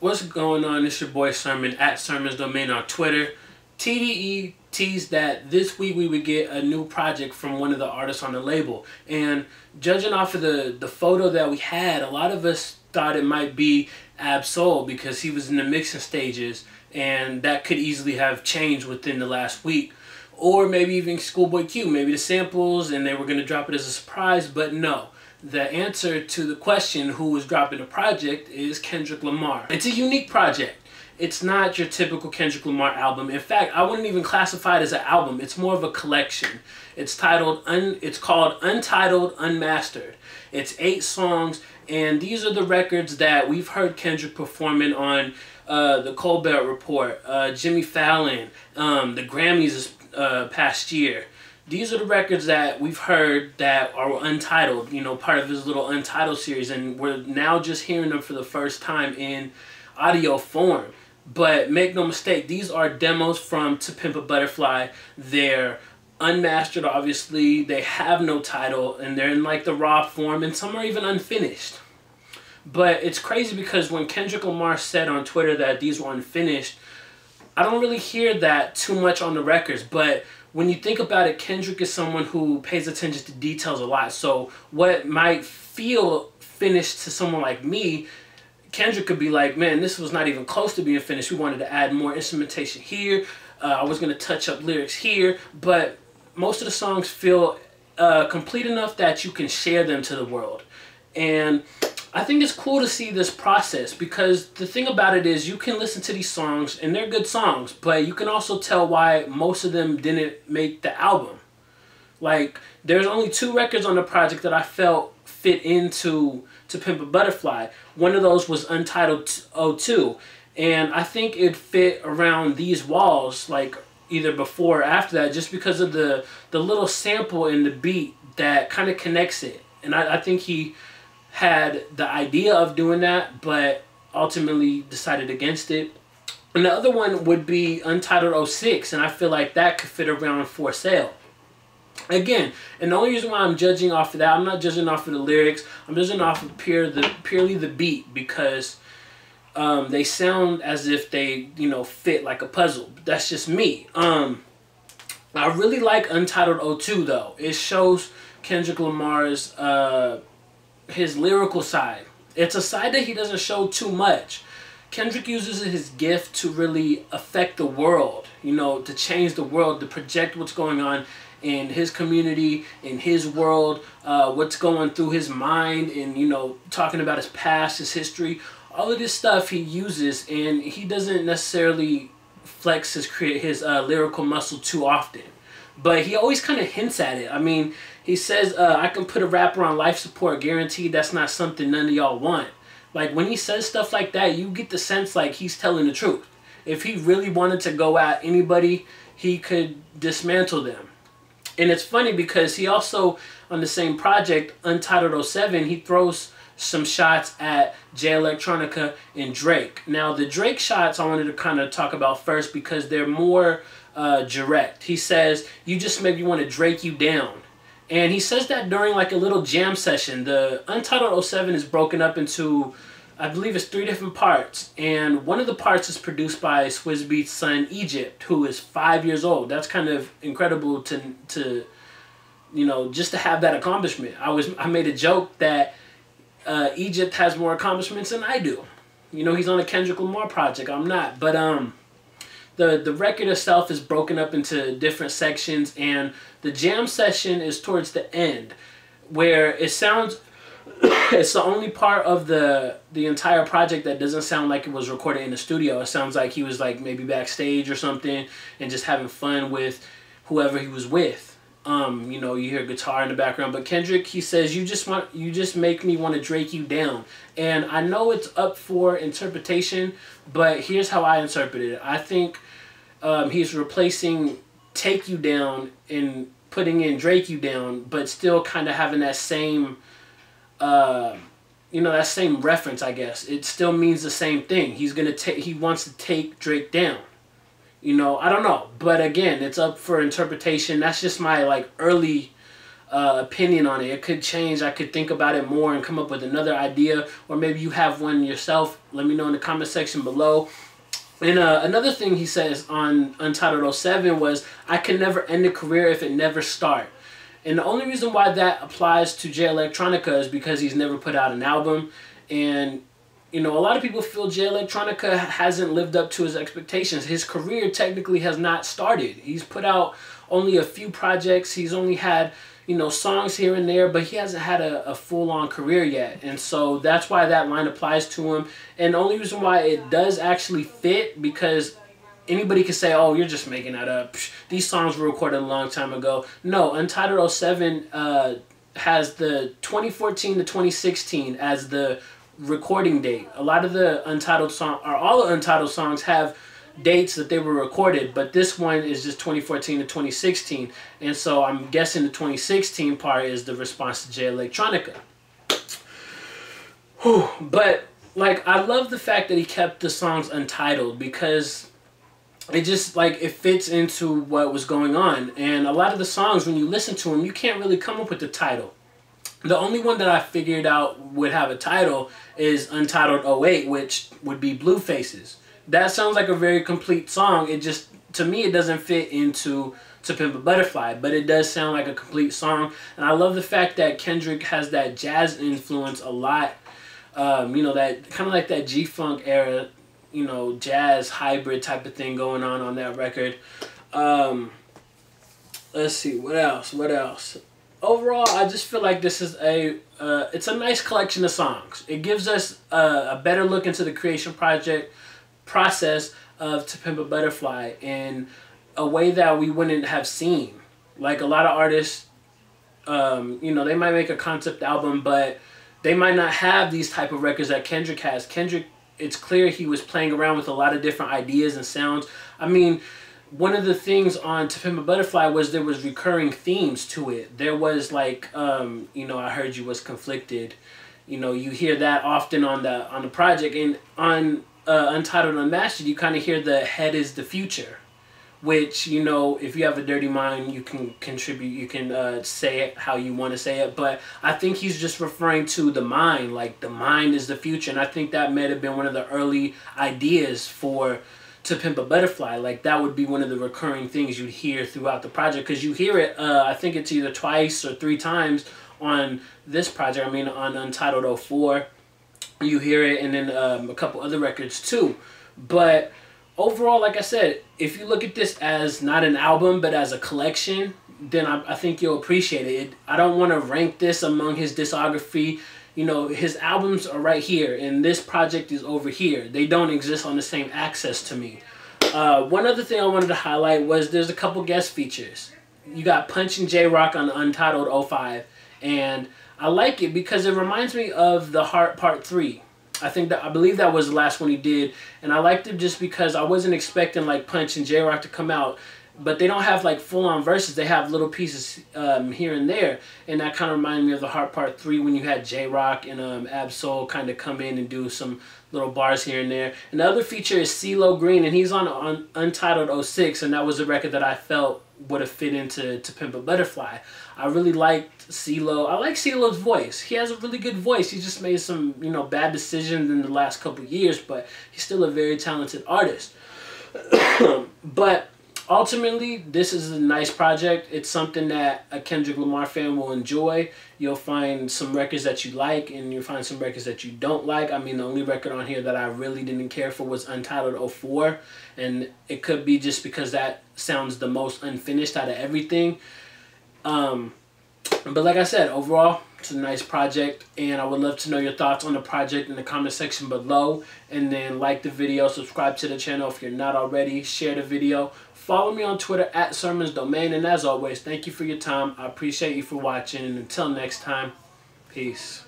What's going on? It's your boy Sermon at Sermon's Domain on Twitter. TDE teased that this week we would get a new project from one of the artists on the label. And judging off of the photo that we had, a lot of us thought it might be Ab-Soul because he was in the mixing stages, and that could easily have changed within the last week. Or maybe even Schoolboy Q, maybe the samples, and they were going to drop it as a surprise, but no. The answer to the question who was dropping the project is Kendrick Lamar. It's a unique project. It's not your typical Kendrick Lamar album. In fact, I wouldn't even classify it as an album. It's more of a collection. It's called Untitled Unmastered. It's 8 songs, and these are the records that we've heard Kendrick performing on the Colbert Report, Jimmy Fallon, the Grammys this past year. These are the records that we've heard that are untitled, you know, part of his little Untitled series, and we're now just hearing them for the first time in audio form. But make no mistake, these are demos from To Pimp a Butterfly. They're unmastered, obviously. They have no title, and they're in like the raw form, and some are even unfinished. But it's crazy because when Kendrick Lamar said on Twitter that these were unfinished, I don't really hear that too much on the records, but when you think about it, Kendrick is someone who pays attention to details a lot. So what might feel finished to someone like me, Kendrick could be like, man, this was not even close to being finished. We wanted to add more instrumentation here. I was going to touch up lyrics here. But most of the songs feel complete enough that you can share them to the world. And I think it's cool to see this process, because the thing about it is you can listen to these songs and they're good songs, but you can also tell why most of them didn't make the album. Like, there's only 2 records on the project that I felt fit into To Pimp a Butterfly. One of those was Untitled 02, and I think it fit around these walls, like either before or after that, just because of the little sample in the beat that kind of connects it. And I think he had the idea of doing that, but ultimately decided against it. And the other one would be Untitled 06, and I feel like that could fit around For Sale. Again, and the only reason why I'm judging off of that, I'm not judging off of the lyrics, I'm judging off of purely the beat, because they sound as if they, you know, fit like a puzzle. That's just me. I really like Untitled 02 though. It shows Kendrick Lamar's his lyrical side. It's a side that he doesn't show too much. Kendrick uses his gift to really affect the world, you know, to change the world, to project what's going on in his community, in his world, what's going through his mind, and, you know, talking about his past, his history. All of this stuff he uses, and he doesn't necessarily flex his lyrical muscle too often. But he always kind of hints at it. I mean, he says, I can put a rapper on life support, guaranteed that's not something none of y'all want. Like, when he says stuff like that, you get the sense like he's telling the truth. If he really wanted to go at anybody, he could dismantle them. And it's funny because he also, on the same project, Untitled 07, he throws some shots at Jay Electronica and Drake. Now, the Drake shots I wanted to kind of talk about first because they're more direct. He says, you just make me want to Drake you down. And he says that during like a little jam session. The Untitled 07 is broken up into, I believe it's 3 different parts. And one of the parts is produced by Swizz Beatz' son, Egypt, who is 5 years old. That's kind of incredible to you know, just to have that accomplishment. I made a joke that Egypt has more accomplishments than I do. You know, he's on a Kendrick Lamar project. I'm not. But the record itself is broken up into different sections, and the jam session is towards the end, where it sounds it's the only part of the entire project that doesn't sound like it was recorded in the studio. It sounds like he was like maybe backstage or something and just having fun with whoever he was with. You know, you hear guitar in the background, but Kendrick, he says, you just make me want to Drake you down. And I know it's up for interpretation, but here's how I interpreted it. I think he's replacing Take You Down and putting in Drake You Down, but still kind of having that same, you know, that same reference, I guess. It still means the same thing. He wants to take Drake down. You know, I don't know. But again, it's up for interpretation. That's just my like early opinion on it. It could change. I could think about it more and come up with another idea, or maybe you have one yourself. Let me know in the comment section below. And another thing he says on Untitled 07 was, I can never end a career if it never start. And the only reason why that applies to Jay Electronica is because he's never put out an album. And, you know, a lot of people feel Jay Electronica hasn't lived up to his expectations. His career technically has not started. He's put out only a few projects. He's only had, you know, songs here and there, but he hasn't had a full-on career yet. And so that's why that line applies to him. And the only reason why it does actually fit, because anybody could say, oh, you're just making that up. These songs were recorded a long time ago. No, Untitled 07 has the 2014 to 2016 as the recording date. A lot of the Untitled song, or all the Untitled songs, have dates that they were recorded, but this one is just 2014 to 2016, and so I'm guessing the 2016 part is the response to Jay Electronica. Whew. But like, I love the fact that he kept the songs untitled, because it just, like, it fits into what was going on. And a lot of the songs, when you listen to them, you can't really come up with the title. The only one that I figured out would have a title is Untitled 08, which would be Blue Faces. That sounds like a very complete song. It just, to me, it doesn't fit into To Pimp a Butterfly, but it does sound like a complete song. And I love the fact that Kendrick has that jazz influence a lot. You know, that kind of like that G-Funk era, you know, jazz hybrid type of thing going on that record. Let's see, what else? Overall, I just feel like this is it's a nice collection of songs. It gives us a better look into the creation process of To Pimp a Butterfly in a way that we wouldn't have seen. Like, a lot of artists, you know, they might make a concept album, but they might not have these type of records that Kendrick has. Kendrick, it's clear he was playing around with a lot of different ideas and sounds. I mean, one of the things on To Pimp a Butterfly was there was recurring themes to it. There was like, you know, I heard you was conflicted. You know, you hear that often on the project. And on Untitled Unmastered, you kind of hear the head is the future, which, you know, if you have a dirty mind, you can contribute, you can say it how you want to say it. But I think he's just referring to the mind, like the mind is the future. And I think that may have been one of the early ideas for To Pimp a Butterfly. Like, that would be one of the recurring things you'd hear throughout the project, because you hear it, I think it's either twice or three times on this project. I mean, on Untitled 04, you hear it, and then a couple other records too. But overall, like I said, if you look at this as not an album but as a collection, then I think you'll appreciate it. I don't want to rank this among his discography. You know, his albums are right here, and this project is over here. They don't exist on the same axis to me. One other thing I wanted to highlight was there's a couple guest features. You got Punch and J-Rock on Untitled 05, and I like it because it reminds me of The Heart Part 3. I believe that was the last one he did, and I liked it just because I wasn't expecting like Punch and J-Rock to come out, but they don't have like full-on verses. They have little pieces here and there, and that kind of reminded me of The Heart Part 3 when you had J-Rock and Ab-Soul kind of come in and do some little bars here and there. And the other feature is Cee-Lo Green, and he's on Untitled 06, and that was a record that I felt would have fit into To Pimp a Butterfly. I really liked Cee-Lo. I like Cee-Lo's voice. He has a really good voice. He just made some, you know, bad decisions in the last couple years, but he's still a very talented artist. But ultimately, this is a nice project. It's something that a Kendrick Lamar fan will enjoy. You'll find some records that you like, and you'll find some records that you don't like. I mean, the only record on here that I really didn't care for was Untitled 04, and it could be just because that sounds the most unfinished out of everything. But like I said, overall, it's a nice project, and I would love to know your thoughts on the project in the comment section below. And then like the video, subscribe to the channel if you're not already, share the video. Follow me on Twitter at Sermons Domain, and as always, thank you for your time. I appreciate you for watching, and until next time, peace.